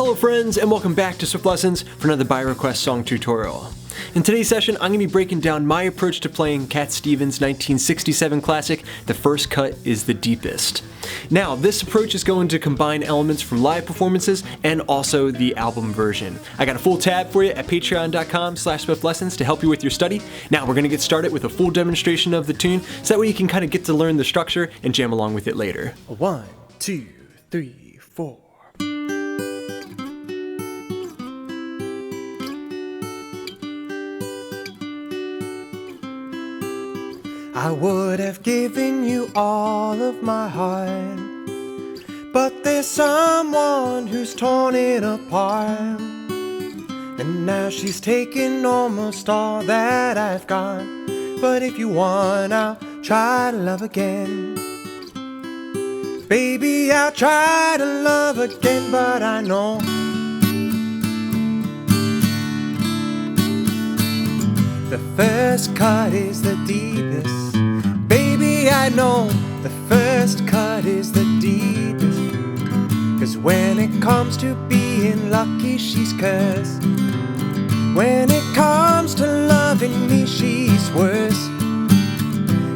Hello friends, and welcome back to Swift Lessons for another by request song tutorial. In today's session, I'm going to be breaking down my approach to playing Cat Stevens' 1967 classic, The First Cut is the Deepest. Now, this approach is going to combine elements from live performances and also the album version. I got a full tab for you at patreon.com/swiftlessons to help you with your study. Now, we're going to get started with a full demonstration of the tune, so that way you can kind of get to learn the structure and jam along with it later. 1, 2, 3, 4. I would have given you all of my heart, but there's someone who's torn it apart, and now she's taken almost all that I've got. But if you want, I'll try to love again. Baby, I'll try to love again, but I know the first cut is the deepest. Baby, I know the first cut is the deepest. 'Cause when it comes to being lucky, she's cursed. When it comes to loving me, she's worse.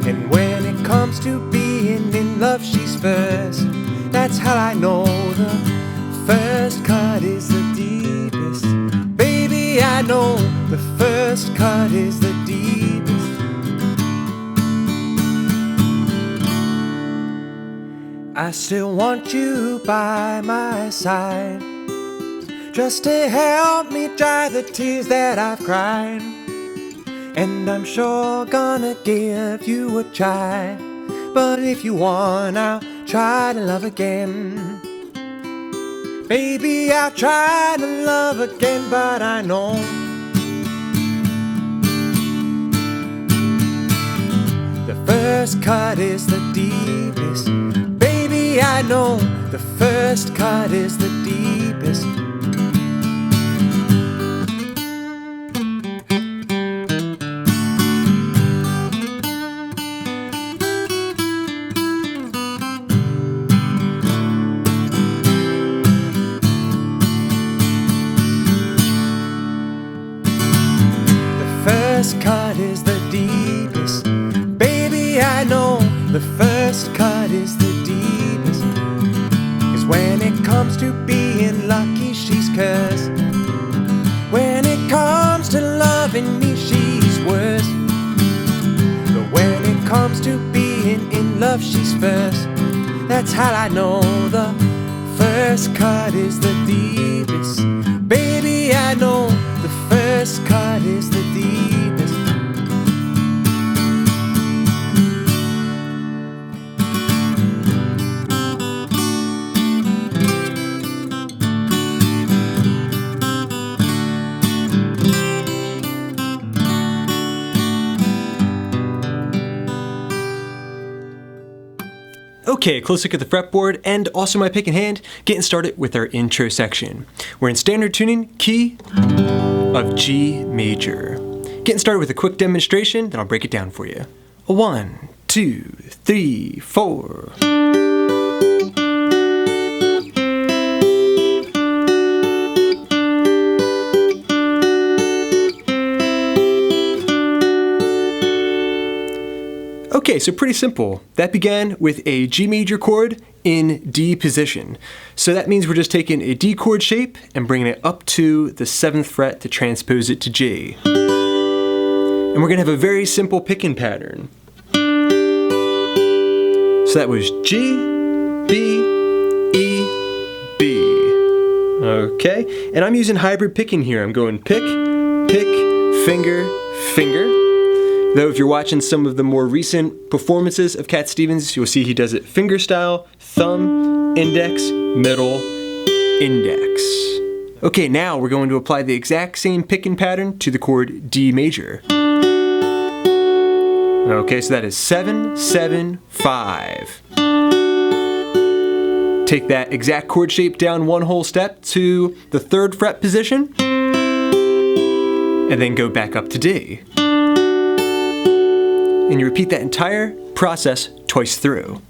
And when it comes to being in love, she's first. That's how I know the first cut is the deepest. Baby, I know the first cut is the deepest. I still want you by my side, just to help me dry the tears that I've cried. And I'm sure gonna give you a try, but if you want, I'll try to love again. Baby, I'll try to love again, but I know the first cut is the deepest. Baby, I know the first cut is the deepest. First cut is the deepest. Baby, I know the first cut is the deepest. 'Cause when it comes to being lucky, she's cursed. When it comes to loving me, she's worse. But when it comes to being in love, she's first. That's how I know the first cut is the deepest. Baby, I know the first cut is the deepest. Okay, a close look at the fretboard and also my pick in hand, getting started with our intro section. We're in standard tuning, key of G major. Getting started with a quick demonstration, then I'll break it down for you. 1, 2, 3, 4. Okay, so pretty simple. That began with a G major chord in D position. So that means we're just taking a D chord shape and bringing it up to the 7th fret to transpose it to G. And we're gonna have a very simple picking pattern. So that was G, B, E, B. Okay, and I'm using hybrid picking here. I'm going pick, pick, finger, finger. Though if you're watching some of the more recent performances of Cat Stevens, you'll see he does it finger style, thumb, index, middle, index. Okay, now we're going to apply the exact same picking pattern to the chord D major. Okay, so that is 7, 7, 5. Take that exact chord shape down one whole step to the 3rd fret position, and then go back up to D. And you repeat that entire process twice through.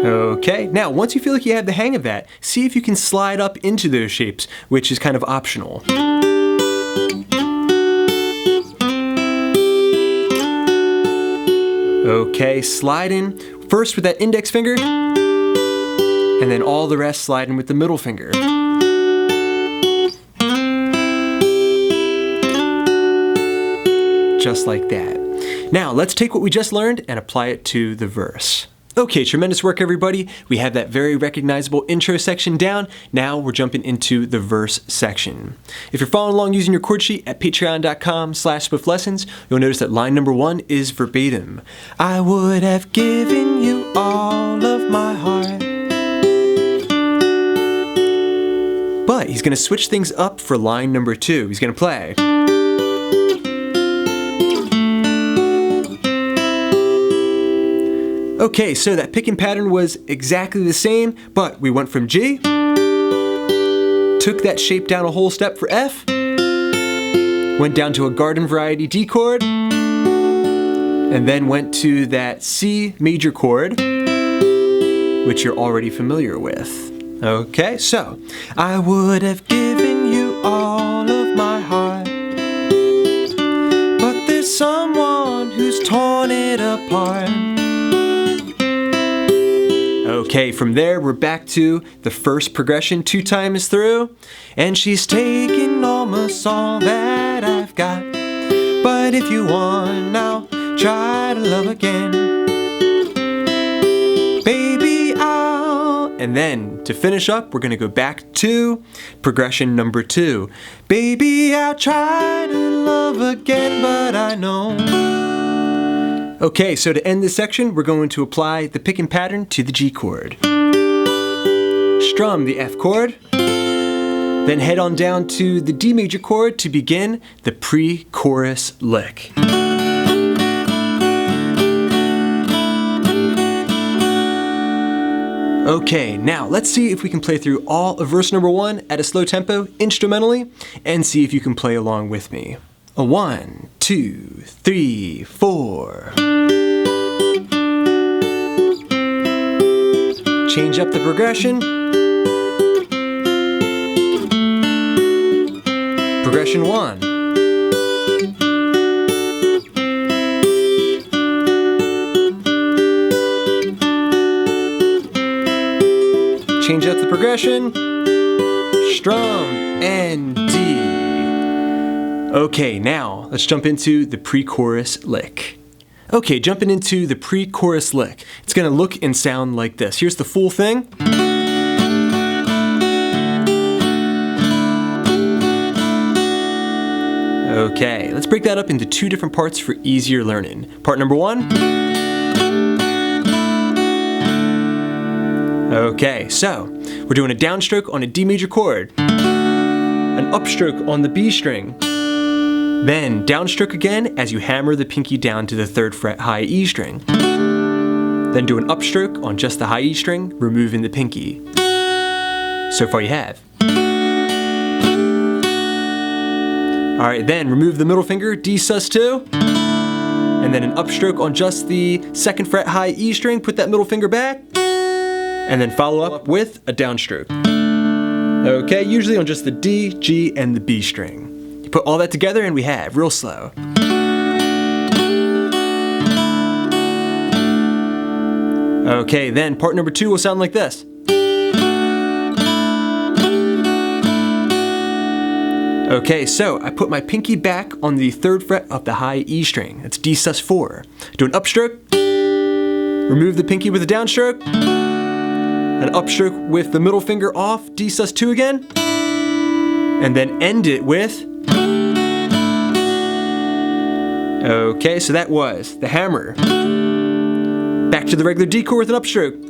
Okay, now once you feel like you have the hang of that, see if you can slide up into those shapes, which is kind of optional. Okay, slide in first with that index finger, and then all the rest slide in with the middle finger. Just like that. Now, let's take what we just learned and apply it to the verse. Okay, tremendous work everybody. We have that very recognizable intro section down. Now we're jumping into the verse section. If you're following along using your chord sheet at patreon.com/swiftLessons, you'll notice that line number 1 is verbatim. I would have given you all of my heart. But he's gonna switch things up for line number 2. He's gonna play. Okay, so that picking pattern was exactly the same, but we went from G, took that shape down a whole step for F, went down to a garden variety D chord, and then went to that C major chord, which you're already familiar with. Okay, so I would have given you all of my heart, but there's someone who's torn it apart. Okay, from there we're back to the first progression 2 times through, and she's taking almost all that I've got. But if you want now, try to love again. Baby, I'll... And then to finish up, we're gonna go back to progression number 2. Baby, I'll try to love again, but I know. Okay, so to end this section, we're going to apply the picking pattern to the G chord. Strum the F chord, then head on down to the D major chord to begin the pre-chorus lick. Okay, now let's see if we can play through all of verse number 1 at a slow tempo instrumentally, and see if you can play along with me. 1, 2, 3, 4. Change up the progression. Progression 1. Change up the progression. Strum and D. Okay, now let's jump into the pre-chorus lick. Okay, jumping into the pre-chorus lick. It's gonna look and sound like this. Here's the full thing. Okay, let's break that up into 2 different parts for easier learning. Part number 1. Okay, so we're doing a downstroke on a D major chord, an upstroke on the B string, then downstroke again as you hammer the pinky down to the 3rd fret high E string. Then do an upstroke on just the high E string, removing the pinky. So far you have. Alright, then remove the middle finger, D sus2, and then an upstroke on just the 2nd fret high E string, put that middle finger back, and then follow up with a downstroke. Okay, usually on just the D, G, and the B string. You put all that together and we have real slow. Okay, then part number 2 will sound like this. Okay, so I put my pinky back on the 3rd fret of the high E string. That's D sus4. Do an upstroke, remove the pinky with a downstroke, an upstroke with the middle finger off, D sus2 again, and then end it with. Okay, so that was the hammer. Back to the regular D chord with an upstroke,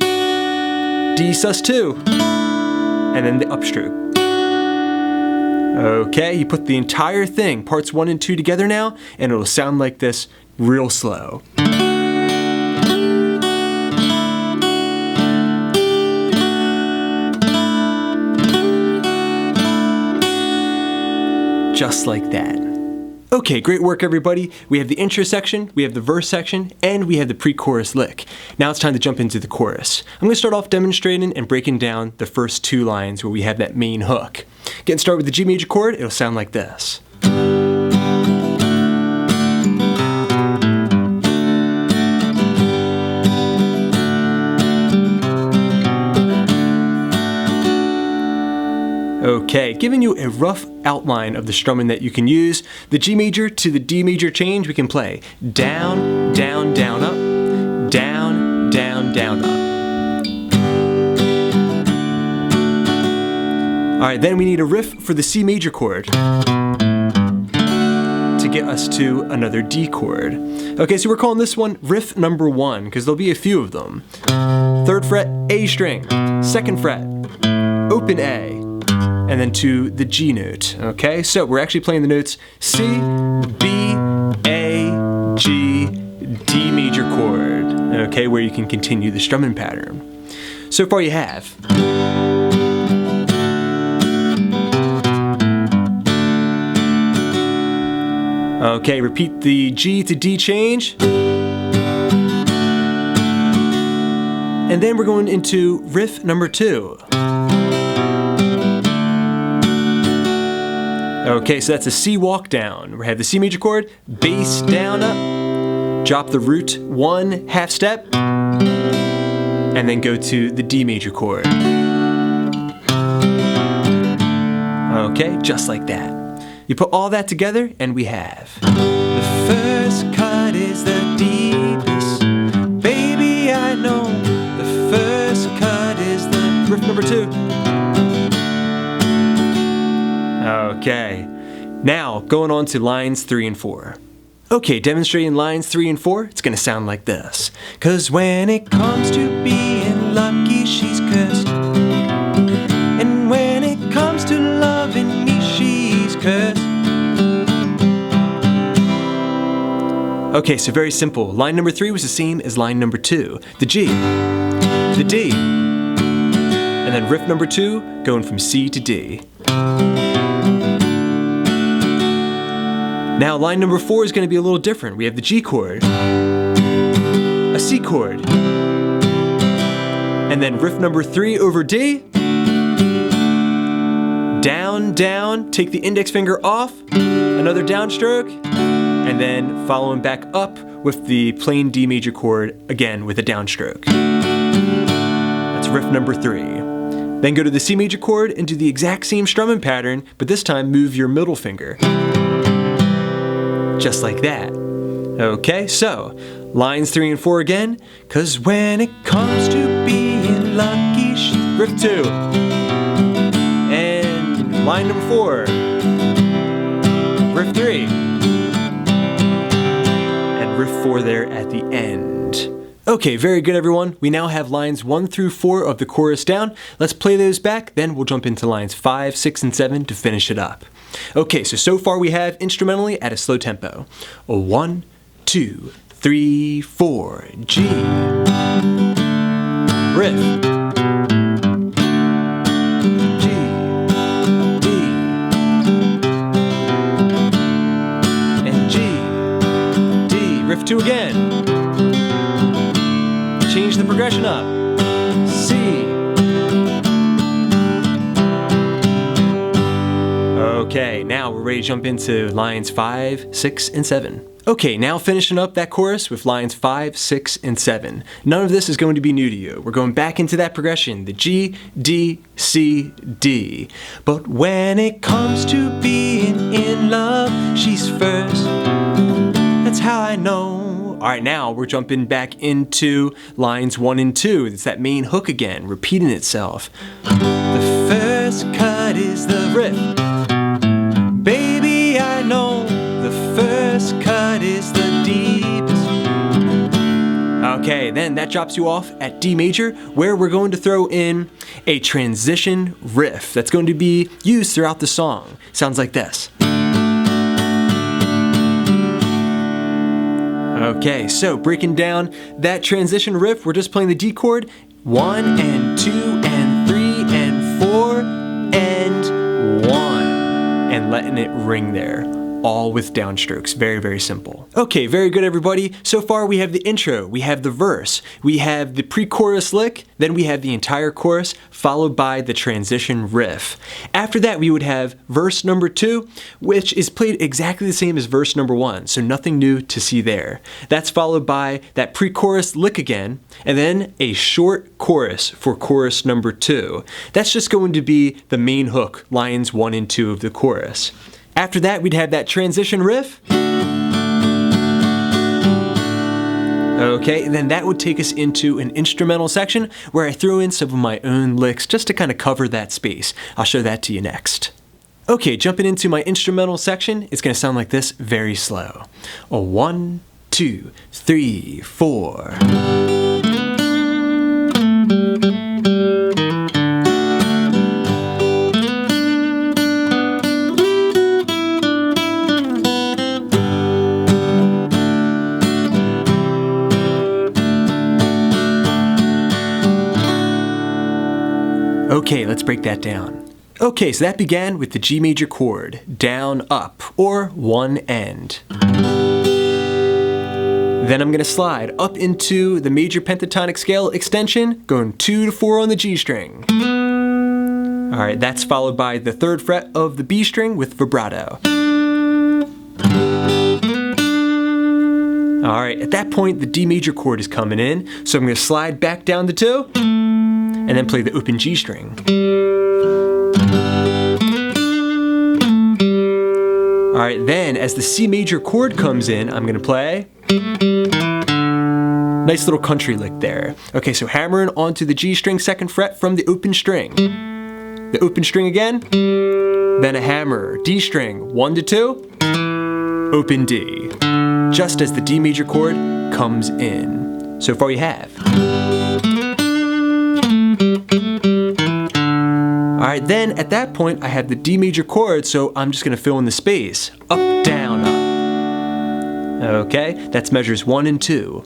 D sus2, and then the upstroke. Okay, you put the entire thing, parts 1 and 2 together now, and it'll sound like this real slow. Just like that. Okay, great work everybody. We have the intro section, we have the verse section, and we have the pre-chorus lick. Now it's time to jump into the chorus. I'm going to start off demonstrating and breaking down the first 2 lines where we have that main hook. Getting started with the G major chord, it'll sound like this. Okay, giving you a rough outline of the strumming that you can use. The G major to the D major change, we can play down, down, down, up, down, down, down, up. Alright, then we need a riff for the C major chord to get us to another D chord. Okay, so we're calling this one riff number 1 because there'll be a few of them. 3rd fret, A string, 2nd fret, open A, and then to the G note, okay? So we're actually playing the notes C, B, A, G, D major chord, okay, where you can continue the strumming pattern. So far you have. Okay, repeat the G to D change. And then we're going into riff number 2. Okay, so that's a C walk down. We have the C major chord, bass down up, drop the root 1 half step, and then go to the D major chord. Okay, just like that. You put all that together and we have the first cut is the deepest. Baby, I know the first cut is the riff number 2. Okay, now going on to lines 3 and 4. Okay, demonstrating lines 3 and 4, it's gonna sound like this. 'Cause when it comes to being lucky, she's cursed. And when it comes to loving me, she's cursed. Okay, so very simple. Line number 3 was the same as line number 2. The G, the D, and then riff number 2 going from C to D. Now line number 4 is going to be a little different. We have the G chord, a C chord, and then riff number 3 over D, down, down, take the index finger off, another downstroke, and then following back up with the plain D major chord, again with a downstroke. That's riff number 3. Then go to the C major chord and do the exact same strumming pattern, but this time move your middle finger. Just like that. Okay, so lines 3 and 4 again. 'Cause when it comes to being lucky, she's riff 2. And line number 4, riff 3. And riff 4 there at the end. Okay, very good everyone. We now have lines 1 through 4 of the chorus down. Let's play those back, then we'll jump into lines 5, 6, and 7 to finish it up. Okay, so far we have instrumentally at a slow tempo. 1, 2, 3, 4, G. Riff. G, D. And G, D. Riff 2 again. Change the progression up. C. Okay, now we're ready to jump into lines 5, 6, and 7. Okay, now finishing up that chorus with lines 5, 6, and 7. None of this is going to be new to you. We're going back into that progression, the G, D, C, D. But when it comes to being in love, she's first. That's how I know. Alright, now we're jumping back into lines 1 and 2. It's that main hook again, repeating itself. The first cut is the riff. Baby, I know the first cut is the deepest. Okay, then that drops you off at D major, where we're going to throw in a transition riff that's going to be used throughout the song. Sounds like this. Okay, so breaking down that transition riff, we're just playing the D chord, 1 and 2 and 3 and 4 and 1, and letting it ring there all with downstrokes. Very, very simple. Okay, very good everybody. So far we have the intro, we have the verse, we have the pre-chorus lick, then we have the entire chorus, followed by the transition riff. After that we would have verse number 2, which is played exactly the same as verse number 1, so nothing new to see there. That's followed by that pre-chorus lick again, and then a short chorus for chorus number 2. That's just going to be the main hook, lines 1 and 2 of the chorus. After that, we'd have that transition riff. Okay, and then that would take us into an instrumental section where I throw in some of my own licks just to kind of cover that space. I'll show that to you next. Okay, jumping into my instrumental section, it's gonna sound like this, very slow. 1, 2, 3, 4. Okay, let's break that down. Okay, so that began with the G major chord, down, up, or one end. Then I'm gonna slide up into the major pentatonic scale extension, going 2 to 4 on the G string. All right, that's followed by the 3rd fret of the B string with vibrato. All right, at that point, the D major chord is coming in, so I'm gonna slide back down to 2, and then play the open G string. All right, then as the C major chord comes in, I'm gonna play. Nice little country lick there. Okay, so hammering onto the G string 2nd fret from the open string. The open string again, then a hammer, D string, 1 to 2, open D. Just as the D major chord comes in. So far you have. Alright, then at that point I have the D major chord, so I'm just gonna fill in the space. Up, down, up. Okay, that's measures 1 and 2.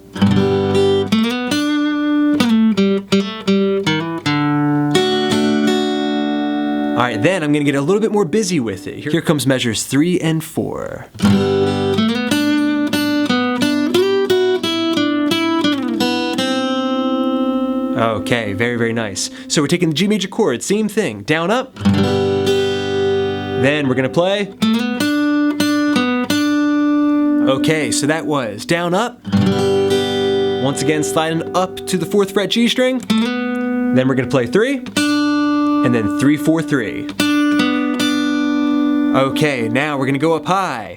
Alright, then I'm gonna get a little bit more busy with it. Here comes measures 3 and 4. Okay, very, very nice. So we're taking the G major chord, same thing, down, up. Then we're gonna play. Okay, so that was down, up. Once again, sliding up to the 4th fret G string. Then we're gonna play 3, and then 3, 4, 3. Okay, now we're gonna go up high.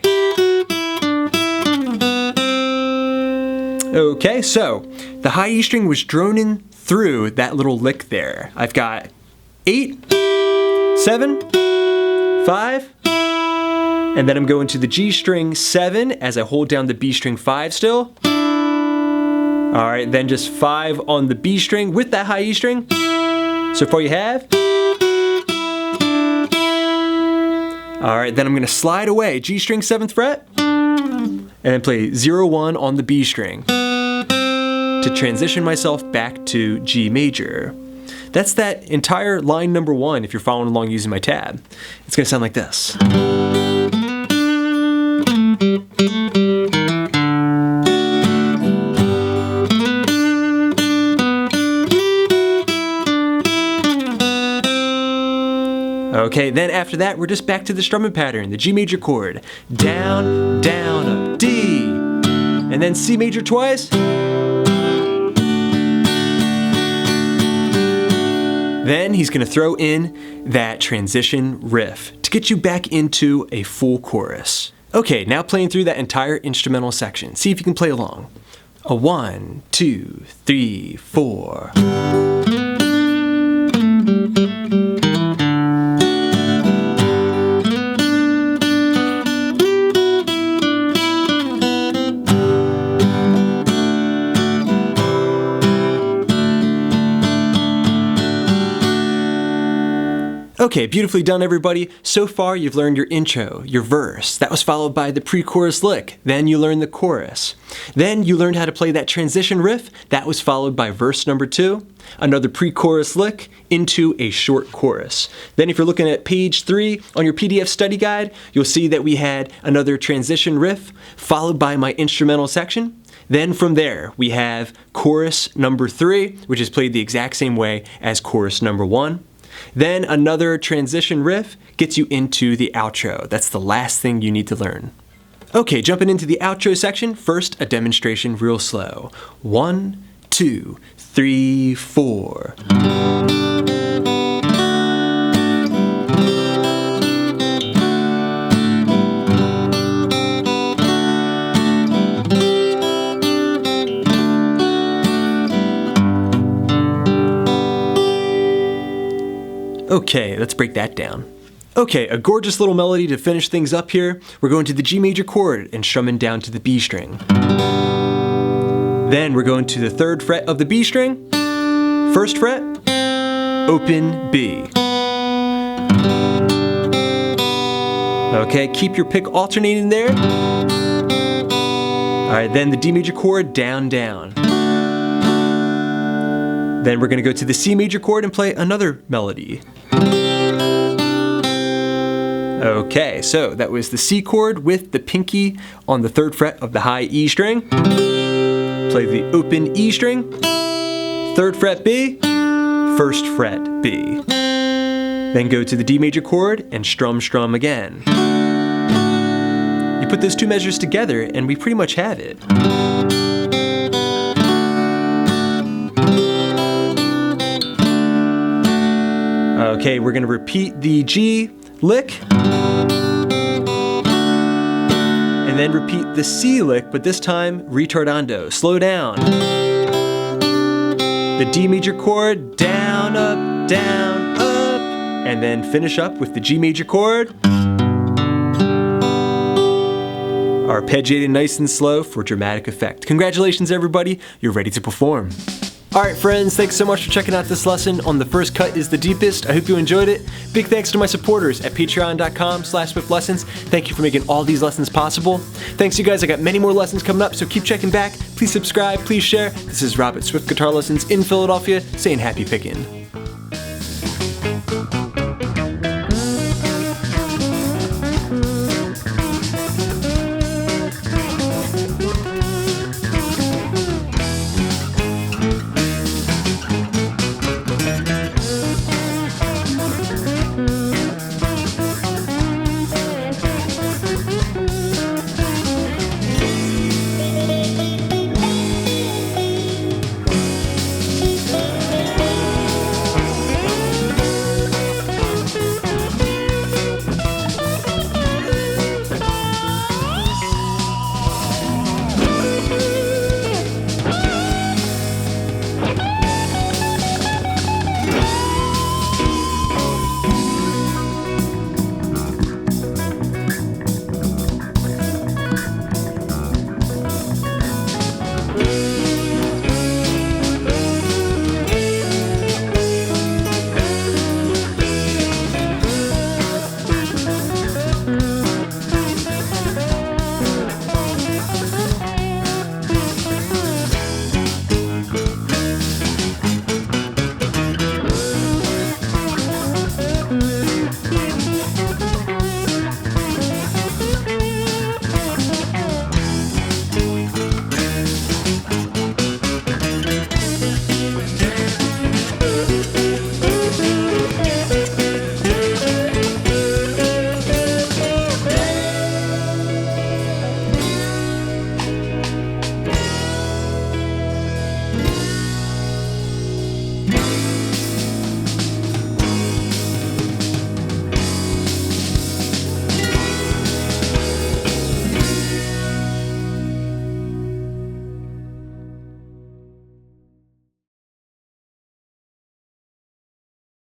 Okay, so the high E string was droning through that little lick there. I've got 8, 7, 5, and then I'm going to the G string 7 as I hold down the B string 5 still. All right, then just 5 on the B string with that high E string. So far you have. All right, then I'm gonna slide away, G string 7th fret, and then play 0, 1 on the B string to transition myself back to G major. That's that entire line number 1 if you're following along using my tab. It's gonna sound like this. Okay, then after that, we're just back to the strumming pattern, the G major chord. Down, down, up, D, and then C major twice. Then he's gonna throw in that transition riff to get you back into a full chorus. Okay, now playing through that entire instrumental section. See if you can play along. 1, 2, 3, 4. Okay, beautifully done everybody. So far you've learned your intro, your verse. That was followed by the pre-chorus lick. Then you learned the chorus. Then you learned how to play that transition riff. That was followed by verse number 2, another pre-chorus lick into a short chorus. Then if you're looking at page 3 on your PDF study guide, you'll see that we had another transition riff followed by my instrumental section. Then from there, we have chorus number 3, which is played the exact same way as chorus number 1. Then another transition riff gets you into the outro. That's the last thing you need to learn. Okay, jumping into the outro section, first a demonstration real slow. 1, 2, 3, 4. Okay, let's break that down. Okay, a gorgeous little melody to finish things up here. We're going to the G major chord and strumming down to the B string. Then we're going to the 3rd fret of the B string, 1st fret, open B. Okay, keep your pick alternating there. Alright, then the D major chord, down, down. Then we're going to go to the C major chord and play another melody. Okay, so that was the C chord with the pinky on the 3rd fret of the high E string. Play the open E string, 3rd fret B, 1st fret B. Then go to the D major chord and strum again. You put those 2 measures together and we pretty much have it. Okay, we're going to repeat the G lick, and then repeat the C lick, but this time retardando, slow down. The D major chord, down, up, and then finish up with the G major chord. Arpeggiated nice and slow for dramatic effect. Congratulations everybody, you're ready to perform. Alright friends, thanks so much for checking out this lesson on The First Cut is the Deepest. I hope you enjoyed it. Big thanks to my supporters at patreon.com/swiftlessons. Thank you for making all these lessons possible. Thanks you guys, I got many more lessons coming up, so keep checking back. Please subscribe, please share. This is Rob at Swift Guitar Lessons in Philadelphia, saying happy picking.